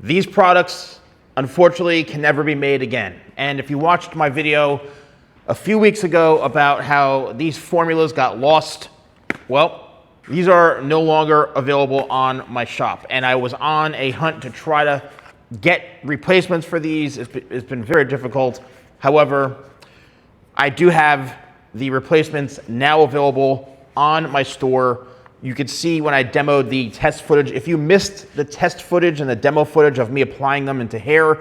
These products, unfortunately, can never be made again. And if you watched my video a few weeks ago about how these formulas got lost, well, these are no longer available on my shop. And I was on a hunt to try to get replacements for these. It's been very difficult. However, I do have the replacements now available on my store. You can see when I demoed the test footage. If you missed the test footage and the demo footage of me applying them into hair,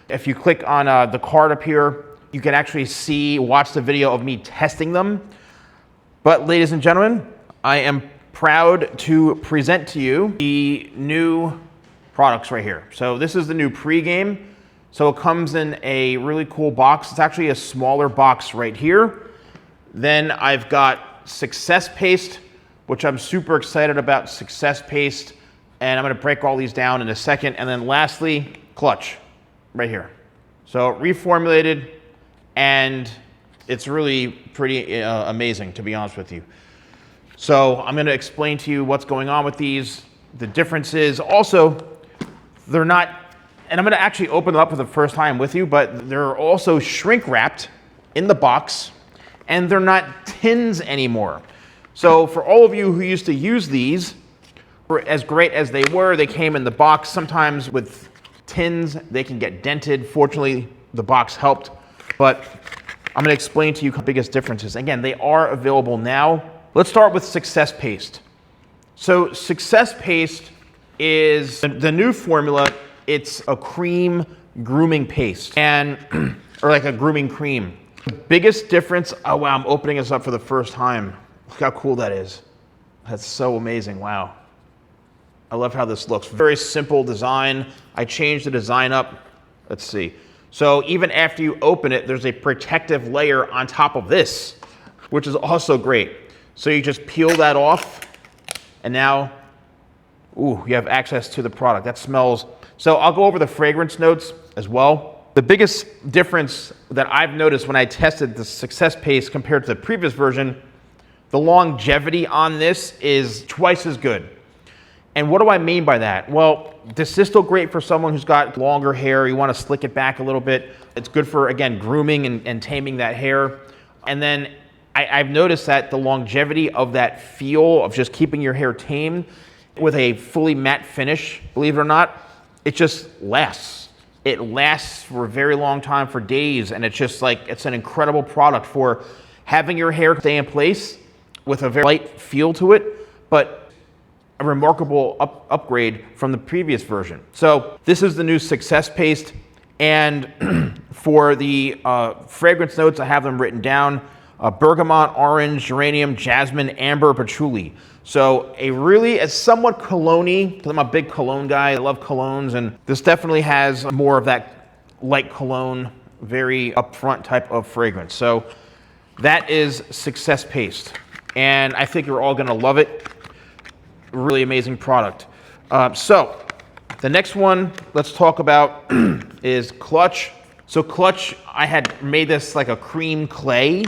if you click on the card up here, you can actually watch the video of me testing them. But ladies and gentlemen, I am proud to present to you the new products right here. So this is the new Pregame. So it comes in a really cool box. It's actually a smaller box right here. Then I've got Success Paste, which I'm super excited about Success Paste. And I'm gonna break all these down in a second. And then lastly, Clutch, right here. So reformulated, and it's really pretty amazing, to be honest with you. So I'm gonna explain to you what's going on with these, the differences. Also, they're not, and I'm gonna actually open them up for the first time with you, but they're also shrink wrapped in the box, and they're not tins anymore. So for all of you who used to use these, as great as they were, they came in the box. Sometimes with tins, they can get dented. Fortunately, the box helped, but I'm gonna explain to you the biggest differences. Again, they are available now. Let's start with Success Paste. So Success Paste is the new formula. It's a cream grooming paste, and or like a grooming cream. The biggest difference, oh wow, I'm opening this up for the first time. Look how cool that is. That's so amazing, wow. I love how this looks. Very simple design. I changed the design up. Let's see. So even after you open it, there's a protective layer on top of this, which is also great. So you just peel that off, and now, ooh, you have access to the product. That smells. So I'll go over the fragrance notes as well. The biggest difference that I've noticed when I tested the Success Paste compared to the previous version, the longevity on this is twice as good. And what do I mean by that? Well, this is still great for someone who's got longer hair. You want to slick it back a little bit. It's good for, again, grooming and taming that hair. And then I've noticed that the longevity of that feel of just keeping your hair tamed with a fully matte finish, believe it or not, it just lasts. It lasts for a very long time, for days, and it's just like, it's an incredible product for having your hair stay in place with a very light feel to it, but a remarkable upgrade from the previous version. So this is the new Success Paste, and for the fragrance notes, I have them written down. Bergamot, orange, geranium, jasmine, amber, patchouli. So it's somewhat cologne-y, because I'm a big cologne guy. I love colognes, and this definitely has more of that light cologne, very upfront type of fragrance. So that is Success Paste, and I think you're all gonna love it. Really amazing product. So the next one let's talk about is Clutch. So Clutch, I had made this like a cream clay.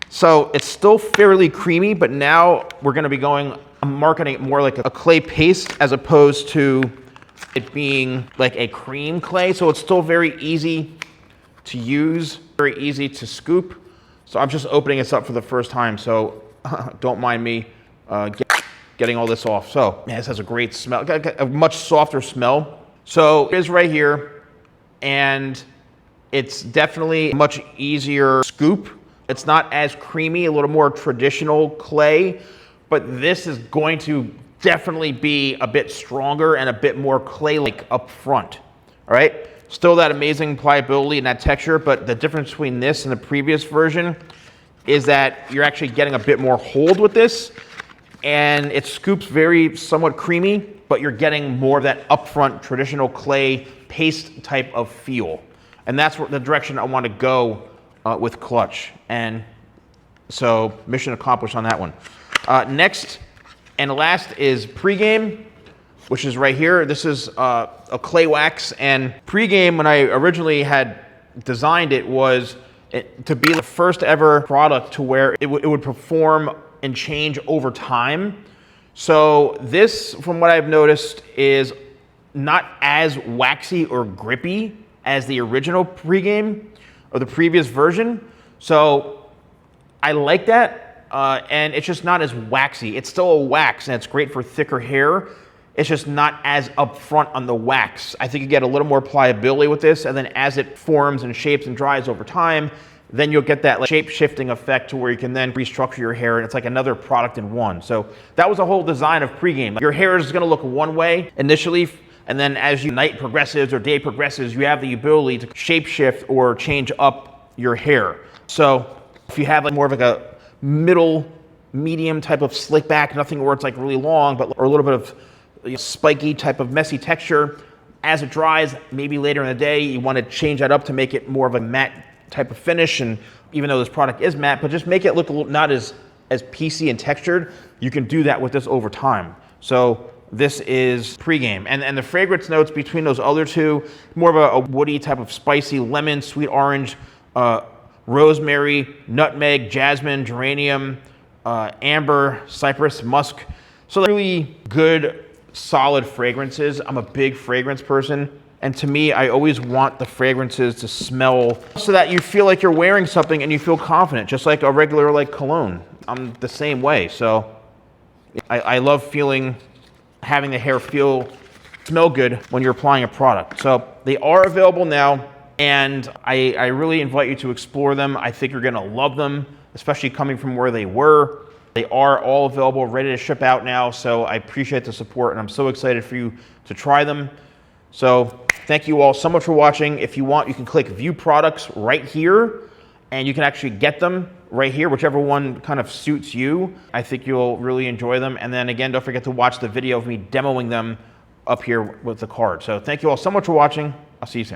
So it's still fairly creamy, but now we're gonna be I'm marketing it more like a clay paste as opposed to it being like a cream clay. So it's still very easy to use, very easy to scoop. So I'm just opening this up for the first time, so don't mind me getting all this off. So man, this has a great smell, a much softer smell. So it is right here, and it's definitely a much easier scoop. It's not as creamy, a little more traditional clay, but this is going to definitely be a bit stronger and a bit more clay-like up front, all right? Still that amazing pliability and that texture, but the difference between this and the previous version is that you're actually getting a bit more hold with this, and it scoops very somewhat creamy, but you're getting more of that upfront traditional clay paste type of feel. And that's the direction I want to go with Clutch, and so mission accomplished on that one. Next and last is Pregame, which is right here. This is a clay wax, and Pregame, when I originally had designed it, was to be the first ever product to where it would perform and change over time. So this, from what I've noticed, is not as waxy or grippy as the original Pregame or the previous version. So I like that, and it's just not as waxy. It's still a wax, and it's great for thicker hair. It's just not as upfront on the wax. I think you get a little more pliability with this, and then as it forms and shapes and dries over time, then you'll get that like shape-shifting effect to where you can then restructure your hair, and it's like another product in one. So that was the whole design of Pregame. Your hair is gonna look one way initially, and then as your night progresses or day progresses, you have the ability to shape-shift or change up your hair. So if you have like more of like a medium type of slick back, nothing where it's like really long, but or a little bit of spiky type of messy texture, as it dries, maybe later in the day, you want to change that up to make it more of a matte type of finish. And even though this product is matte, but just make it look a little, not as piecey and textured, you can do that with this over time. So this is Pregame. And the fragrance notes between those other two, more of a woody type of spicy lemon, sweet orange, rosemary, nutmeg, jasmine, geranium, amber, cypress, musk. So really good, solid fragrances. I'm a big fragrance person. And to me, I always want the fragrances to smell so that you feel like you're wearing something and you feel confident, just like a regular like cologne. I'm the same way. So I love having the hair smell good when you're applying a product. So they are available now, and I really invite you to explore them. I think you're gonna love them, especially coming from where they were. They are all available, ready to ship out now. So I appreciate the support, and I'm so excited for you to try them. So thank you all so much for watching. If you want, you can click view products right here, and you can actually get them right here, whichever one kind of suits you. I think you'll really enjoy them. And then again, don't forget to watch the video of me demoing them up here with the card. So thank you all so much for watching. I'll see you soon.